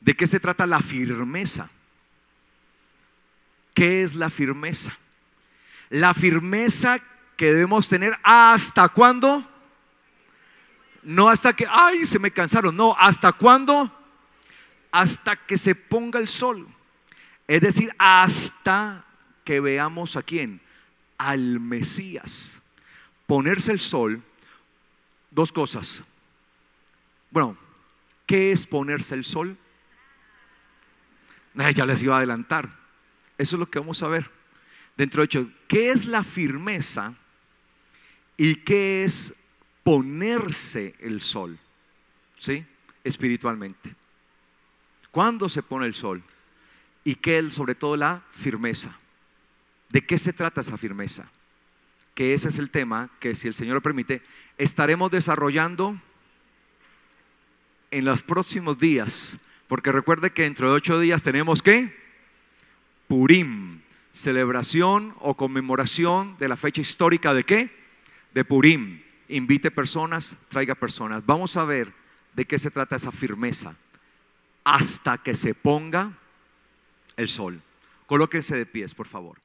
¿De qué se trata la firmeza? ¿Qué es la firmeza? La firmeza que debemos tener ¿hasta cuándo? No hasta que, ay, se me cansaron. No, ¿hasta cuándo? Hasta que se ponga el sol. Es decir, hasta que veamos a quién, al Mesías. Ponerse el sol, dos cosas. Bueno, ¿qué es ponerse el sol? Ya les iba a adelantar. Eso es lo que vamos a ver dentro de hecho. ¿Qué es la firmeza y qué es ponerse el sol? ¿Sí? Espiritualmente. ¿Cuándo se pone el sol? ¿Y qué es sobre todo la firmeza? ¿De qué se trata esa firmeza? Que ese es el tema que, si el Señor lo permite, estaremos desarrollando en los próximos días. Porque recuerde que dentro de 8 días tenemos ¿qué? Purim. celebración o conmemoración de la fecha histórica ¿de qué? De Purim. Invite personas, traiga personas. Vamos a ver de qué se trata esa firmeza hasta que se ponga el sol. Colóquense de pies, por favor.